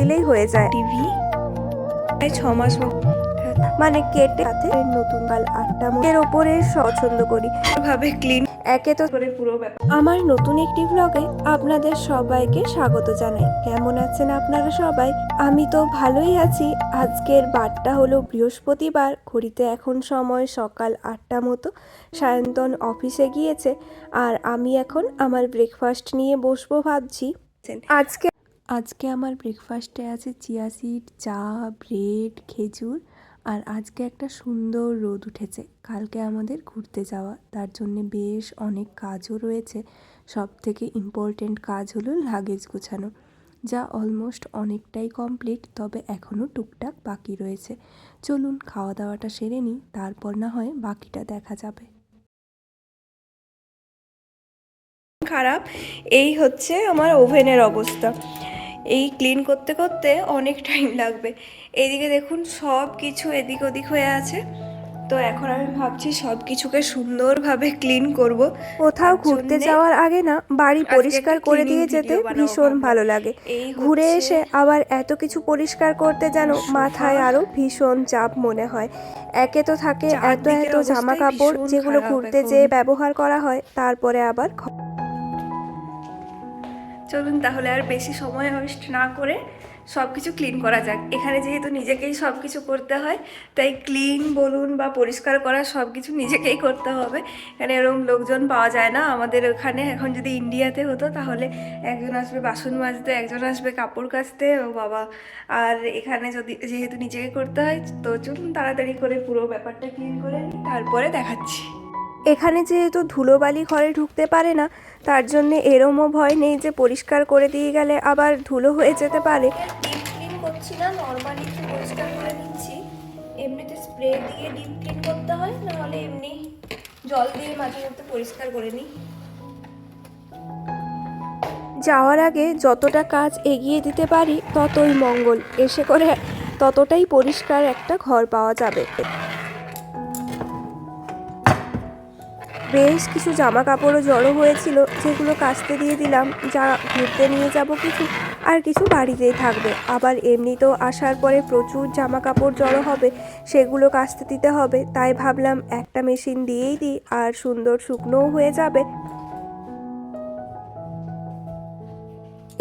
দিলেই হয়ে যায়। টিভি 6 মাস মানে কেটে সাথে নতুন কাল 8টা এর ওপরে পছন্দ করি ভাবে ক্লিন একে তো করে পুরো ব্যাপার। আমার নতুন একটি ব্লগে আপনাদের সবাইকে স্বাগত জানাই। কেমন আছেন আপনারা সবাই? আমি তো ভালোই আছি। আজকের বারটা হলো বৃহস্পতিবার, ঘড়িতে এখন সময় সকাল 8টা মতো। সায়ন্তন অফিসে গিয়েছে আর আমি এখন আমার ব্রেকফাস্ট নিয়ে বসবো ভাবছি। আজকে আমার ব্রেকফাস্টে আছে চিয়া সিড, চা, ব্রেড, খেজুর। আর আজকে একটা সুন্দর রোদ উঠেছে। কালকে আমাদের ঘুরতে যাওয়া, তার জন্যে বেশ অনেক কাজও রয়েছে। সব থেকে ইম্পর্টেন্ট কাজ হলো লাগেজ গোছানো, যা অলমোস্ট অনেকটাই কমপ্লিট, তবে এখনও টুকটাক বাকি রয়েছে। চলুন খাওয়া দাওয়াটা সেরে নিই, তারপর না হয় বাকিটা দেখা যাবে। খারাপ এই হচ্ছে আমার ওভেনের অবস্থা। এই ক্লিন করতে করতে অনেক টাইম লাগবে। এইদিকে দেখুন সব কিছু এদিক ওদিক হয়ে আছে। তো এখন আমি ভাবছি সব কিছুকে সুন্দরভাবে ক্লিন করব। কোথাও ঘুরতে যাওয়ার আগে না বাড়ি পরিষ্কার করে দিয়ে যেতে ভীষণ ভালো লাগে। ঘুরে এসে আবার এত কিছু পরিষ্কার করতে যেন মাথায় আরও ভীষণ চাপ মনে হয়। একে তো থাকে এত এত জামা কাপড় যেগুলো ঘুরতে যেয়ে ব্যবহার করা হয়, তারপরে আবার চলুন তাহলে আর বেশি সময় ওয়েস্ট না করে সব কিছু ক্লিন করা যাক। এখানে যেহেতু নিজেকেই সব কিছু করতে হয়, তাই ক্লিন বলুন বা পরিষ্কার করা সব কিছু নিজেকেই করতে হবে। এখানে এরকম লোকজন পাওয়া যায় না আমাদের ওখানে। এখন যদি ইন্ডিয়াতে হতো তাহলে একজন আসবে বাসন মাজতে, একজন আসবে কাপড় কাচতে, ও বাবা। আর এখানে যেহেতু নিজেকে করতে হয়, তো চলুন তাড়াতাড়ি করে পুরো ব্যাপারটা ক্লিন করে নিই, তারপরে দেখাচ্ছি। এখানে যেহেতু ধুলোবালি ঘরে ঢুকতে পারে না, তার জন্যে এরমও ভয় নেই যে পরিষ্কার করে দিয়ে গেলে আবার ধুলো হয়ে যেতে পারে। ডিপ ক্লিন করছি না, নর্মালি একটু পরিষ্কার করে নিচ্ছি। এমনিতে স্প্রে দিয়ে ডিপ ক্লিন করতে হয়, নাহলে এমনি জল দিয়ে মাঝে মধ্যে পরিষ্কার করে নিই। যাওয়ার আগে যতটা কাজ এগিয়ে দিতে পারি ততই মঙ্গল, এসে করে ততটাই পরিষ্কার একটা ঘর পাওয়া যাবে। বেশ কিছু জামা কাপড়ও জড়ো হয়েছিল, যেগুলো কাচতে দিয়ে দিলাম। যা ঘুরতে নিয়ে যাব কিছু, আর কিছু বাড়িতেই থাকবে। আবার এমনিতেও আসার পরে প্রচুর জামা কাপড় জড়ো হবে, সেগুলো কাচতে দিতে হবে। তাই ভাবলাম একটা মেশিন দিয়েই দিই, আর সুন্দর শুকনোও হয়ে যাবে।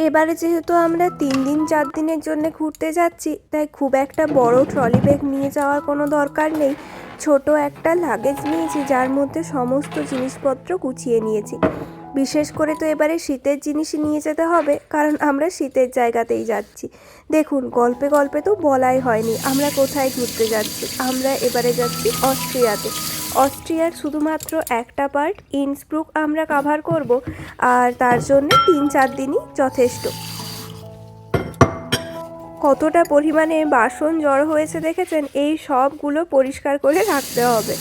এবারে যেহেতু আমরা 3 দিন 4 দিনের জন্য ঘুরতে যাচ্ছি, তাই খুব একটা বড় ট্রলি ব্যাগ নিয়ে যাওয়ার কোনো দরকার নেই। ছোট একটা লাগেজ নিয়েছি, যার মধ্যে সমস্ত জিনিসপত্র গুছিয়ে নিয়েছি। বিশেষ করে তো এবারে শীতের জিনিসই নিয়ে যেতে হবে, কারণ আমরা শীতের জায়গাতেই যাচ্ছি। দেখুন গল্পে গল্পে তো বলাই হয়নি আমরা কোথায় ঘুরতে যাচ্ছি। আমরা এবারে যাচ্ছি অস্ট্রিয়াতে। অস্ট্রিয়ার শুধুমাত্র একটা পার্ট ইন্সব্রুক আমরা কভার করব, আর তার জন্য 3-4 দিনই যথেষ্ট। কতটা পরিমাণে বাসন জড়ো হয়েছে দেখেছেন? এই সবগুলো পরিষ্কার করে রাখতে হবে।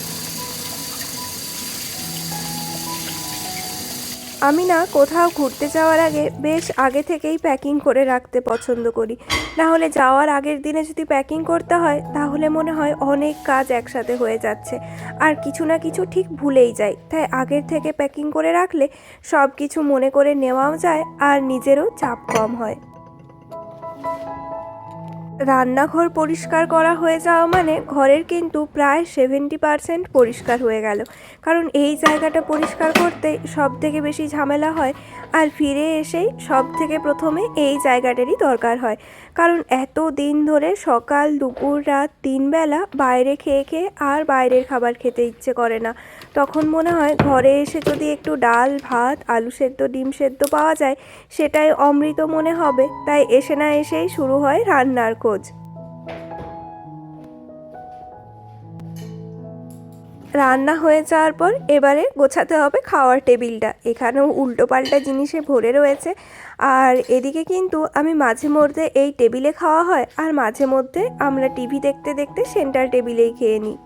আমি না কোথাও ঘুরতে যাওয়ার আগে বেশ আগে থেকেই প্যাকিং করে রাখতে পছন্দ করি। না হলে যাওয়ার আগের দিনে যদি প্যাকিং করতে হয়, তাহলে মনে হয় অনেক কাজ একসাথে হয়ে যাচ্ছে, আর কিছু না কিছু ঠিক ভুলেই যাই। তাই আগের থেকে প্যাকিং করে রাখলে সব কিছু মনে করে নেওয়াও যায়, আর নিজেরও চাপ কম হয়। রান্নাঘর পরিষ্কার করা হয়ে যাওয়া মানে ঘরের কিন্তু প্রায় 70% পরিষ্কার হয়ে গেল। কারণ এই জায়গাটা পরিষ্কার করতে সব থেকে বেশি ঝামেলা হয়, আর ফিরে এসেই সব থেকে প্রথমে এই জায়গাটারই দরকার হয়। কারণ এত দিন ধরে সকাল দুপুর রাত 3 বেলা বাইরে খেয়ে খেয়ে আর বাইরের খাবার খেতে ইচ্ছে করে না। তখন মনে হয় ঘরে এসে যদি একটু ডাল ভাত আলু সেদ্ধ ডিম সেদ্ধ পাওয়া যায়, সেটাই অমৃত মনে হবে। তাই এসে না এসেই শুরু হয় রান্নার খোঁজ। রান্না হয়ে যাওয়ার পর এবারে গোছাতে হবে খাওয়ার টেবিলটা। এখানেও উল্টোপাল্টা জিনিসে ভরে রয়েছে। আর এদিকে কিন্তু আমি মাঝে মধ্যে এই টেবিলে খাওয়া হয়, আর মাঝে মধ্যে আমরা টিভি দেখতে দেখতে সেন্টার টেবিলেই খেয়ে নিই।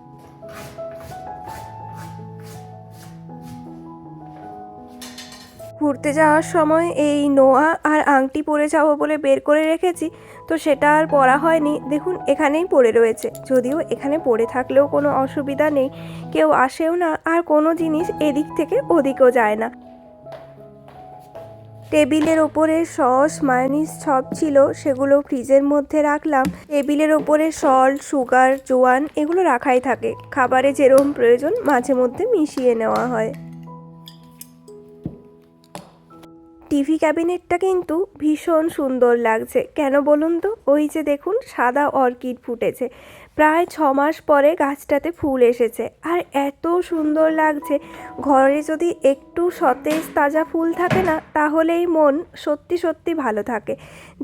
ঘুরতে যাওয়ার সময় এই নোয়া আর আংটি পরে যাবো বলে বের করে রেখেছি, তো সেটা আর পরা হয়নি। দেখুন এখানেই পড়ে রয়েছে, যদিও এখানে পড়ে থাকলেও কোনো অসুবিধা নেই, কেউ আসেও না, আর কোনো জিনিস এদিক থেকে ওদিকেও যায় না। টেবিলের ওপরে সস মায়োনিজ সব ছিল, সেগুলো ফ্রিজের মধ্যে রাখলাম। টেবিলের ওপরে সল্ট, সুগার, জোয়ান এগুলো রাখাই থাকে, খাবারে যেরকম প্রয়োজন মাঝে মধ্যে মিশিয়ে নেওয়া হয়। টিভি ক্যাবিনেটটা কিন্তু ভীষণ সুন্দর লাগছে, কেন বলুন তো? ওই যে দেখুন সাদা অর্কিড ফুটেছে, প্রায় 6 মাস পরে গাছটাতে ফুল এসেছে, আর এত সুন্দর লাগছে। ঘরে যদি একটু সতেজ তাজা ফুল থাকে না, তাহলেই মন সত্যি সত্যি ভালো থাকে,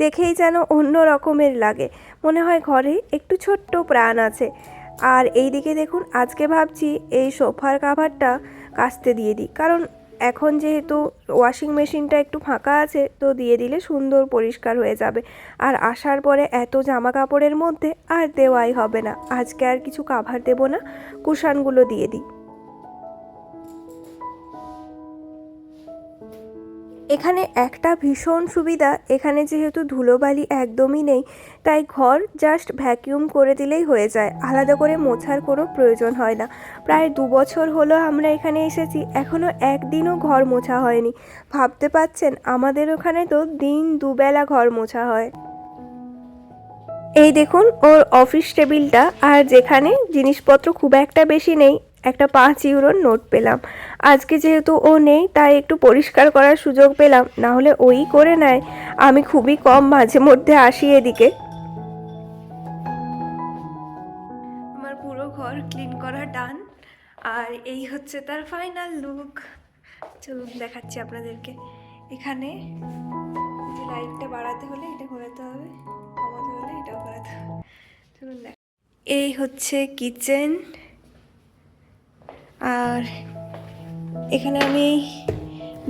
দেখেই যেন অন্য রকমের লাগে, মনে হয় ঘরে একটু ছোট্ট প্রাণ আছে। আর এই দিকে দেখুন, আজকে ভাবছি এই সোফার কাভারটা কাচতে দিয়ে দিই, কারণ এখন যেহেতু ওয়াশিং মেশিনটা একটু ফাঁকা আছে, তো দিয়ে দিলে সুন্দর পরিষ্কার হয়ে যাবে। আর আসার পরে এত জামা কাপড়ের মধ্যে আর দেওয়াই হবে না, আজকে আর কিছু কাভার দেবো না, কুশানগুলো দিয়ে দিই। এখানে একটা ভীষণ সুবিধা, এখানে যেহেতু ধুলোবালি একদমই নেই, তাই ঘর জাস্ট ভ্যাকিউম করে দিলেই হয়ে যায়, আলাদা করে মোছার কোনো প্রয়োজন হয় না। প্রায় 2 বছর হলো আমরা এখানে এসেছি, এখনও একদিনও ঘর মোছা হয়নি। ভাবতে পারছেন, আমাদের ওখানে তো দিন দুবেলা ঘর মোছা হয়। এই দেখুন ওর অফিস টেবিলটা, আর যেখানে জিনিসপত্র খুব একটা বেশি নেই, একটা 5 ইউরোর নোট পেলাম। আজকে যেহেতু ও নেই, তাই একটু পরিষ্কার করার সুযোগ পেলাম, না হলে ওই করে নেয়। আমি খুবই কম মাঝে মধ্যে আসি এদিকে। আমার পুরো ঘর ক্লিন করা ডান, আর এই হচ্ছে তার ফাইনাল লুক। চলুন দেখাচ্ছি আপনাদেরকে। এখানে যে লাইটটা বাড়াতে হলে এটা ঘোরাতে হবে, কমাতে হলে এটাও ঘোরাতে হবে। চলুন দেখ। এই হচ্ছে কিচেন, আর এখানে আমি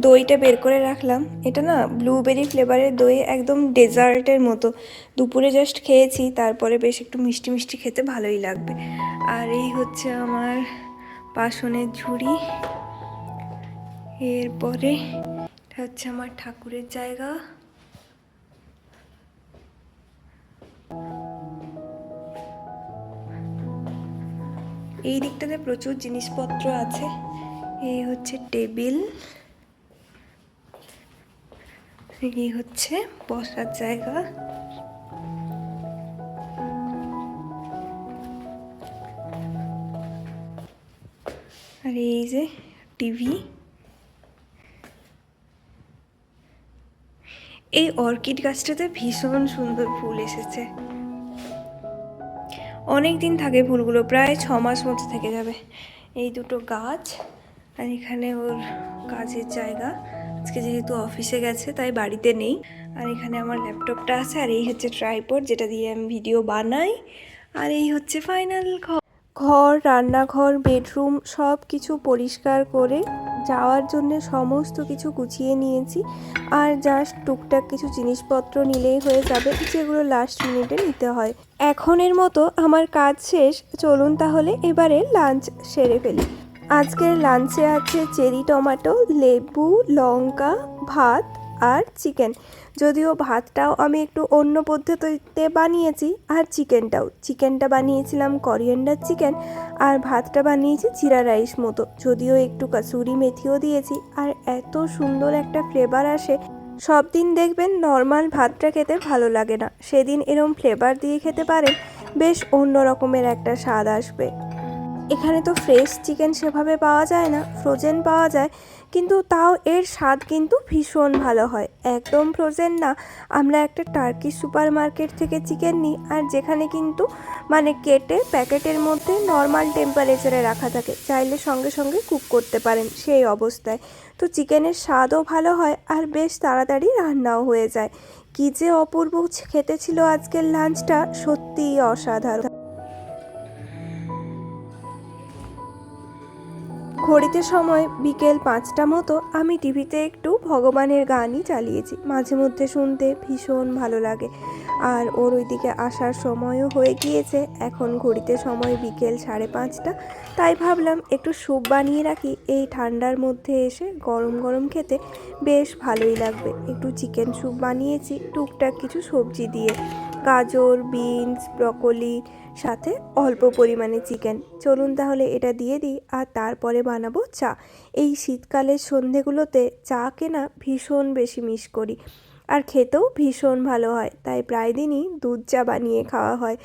দইটা বের করে রাখলাম। এটা না ব্লুবেরি ফ্লেভারের দই, একদম ডেজার্টের মতো। দুপুরে জাস্ট খেয়েছি, তারপরে বেশ একটু মিষ্টি মিষ্টি খেতে ভালোই লাগবে। আর এই হচ্ছে আমার বাসনের ঝুড়ি। এরপরে এটা হচ্ছে আমার ঠাকুরের জায়গা। এই দিকটাতে প্রচুর জিনিসপত্র আছে। এই হচ্ছে টেবিল, এই হচ্ছে বসার জায়গা। আর এই যে টিভি। এই অর্কিড গাছটাতে ভীষণ সুন্দর ফুল এসেছে, অনেক দিন থাকে ফুলগুলো, প্রায় 6 মাস মতো থেকে যাবে। এই দুটো গাছ, আর এখানে ওর কাজের জায়গা। আজকে যেহেতু অফিসে গেছে তাই বাড়িতে নেই। আর এখানে আমার ল্যাপটপটা আছে, আর এই হচ্ছে ট্রাইপড, যেটা দিয়ে আমি ভিডিও বানাই। আর এই হচ্ছে ফাইনাল ঘর, রান্নাঘর, বেডরুম সব কিছু পরিষ্কার করে যাওয়ার জন্য সমস্ত কিছু গুছিয়ে নিয়েছি। আর জাস্ট টুকটাক কিছু জিনিসপত্র নিলেই হয়ে যাবে, যেগুলো লাস্ট মিনিটে নিতে হয়। এখনের মতো আমার কাজ শেষ, চলুন তাহলে এবারে লাঞ্চ সেরে ফেলি। আজকের লাঞ্চে আছে চেরি টমেটো, লেবু, লঙ্কা, ভাত আর চিকেন। যদিও ভাতটাও আমি একটু অন্য পদ্ধতিতে বানিয়েছি, আর চিকেনটা বানিয়েছিলাম করিয়েন্ডার চিকেন, আর ভাতটা বানিয়েছি জিরা রাইস মতো, যদিও একটু কাসুরি মেথিও দিয়েছি। আর এত সুন্দর একটা ফ্লেভার আসে। সব দিন দেখবেন নর্মাল ভাতটা খেতে ভালো লাগে না, সেদিন এরম ফ্লেভার দিয়ে খেতে পারেন, বেশ অন্য রকমের একটা স্বাদ আসবে। এখানে তো ফ্রেশ চিকেন সেভাবে পাওয়া যায় না, ফ্রোজেন পাওয়া যায়, কিন্তু তাও এর স্বাদ কিন্তু ভীষণ ভালো হয়। একদম ফ্রোজেন না, আমরা একটা টার্কি সুপার মার্কেট থেকে চিকেন নিই, আর যেখানে কিন্তু মানে কেটে প্যাকেটের মধ্যে নর্মাল টেম্পারেচারে রাখা থাকে, চাইলে সঙ্গে সঙ্গে কুক করতে পারেন সেই অবস্থায়। তো চিকেনের স্বাদও ভালো হয়, আর বেশ তাড়াতাড়ি রান্নাও হয়ে যায়। কী যে অপূর্ব খেতে ছিল আজকের লাঞ্চটা, সত্যিই অসাধারণ। ঘড়িতে সময় বিকেল 5টা মতো। আমি টিভিতে একটু ভগবানের গানই চালিয়েছি, মাঝে মধ্যে শুনতে ভীষণ ভালো লাগে। আর ওর ওইদিকে আসার সময়ও হয়ে গিয়েছে, এখন ঘড়িতে সময় বিকেল 5:30। তাই ভাবলাম একটু স্যুপ বানিয়ে রাখি, এই ঠান্ডার মধ্যে এসে গরম গরম খেতে বেশ ভালোই লাগবে। একটু চিকেন স্যুপ বানিয়েছি টুকটাক কিছু সবজি দিয়ে, গাজর, বিনস, ব্রকলি, সাথে অল্প পরিমাণে চিকেন। চলুন তাহলে এটা দিয়ে দিই, আর তারপরে বানাবো চা। এই শীতকালের সন্ধেগুলোতে চাকে না ভীষণ বেশি মিস করি, আর খেতেও ভীষণ ভালো হয়। তাই প্রায় দিনই দুধ চা বানিয়ে খাওয়া হয়।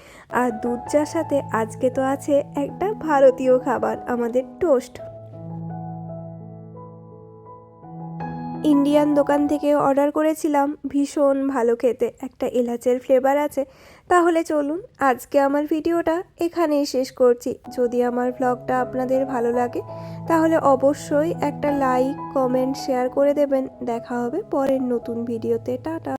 আর দুধ চার সাথে আজকে তো আছে একটা ভারতীয় খাবার, আমাদের টোস্ট। ইন্ডিয়ান দোকান থেকে অর্ডার করেছিলাম, ভীষণ ভালো খেতে, একটা এলাচের ফ্লেভার আছে। তাহলে চলুন আজকে আমার ভিডিওটা এখানেই শেষ করছি। যদি আমার ব্লগটা আপনাদের ভালো লাগে তাহলে অবশ্যই একটা লাইক, কমেন্ট, শেয়ার করে দেবেন। দেখা হবে পরের নতুন ভিডিওতে। টাটা।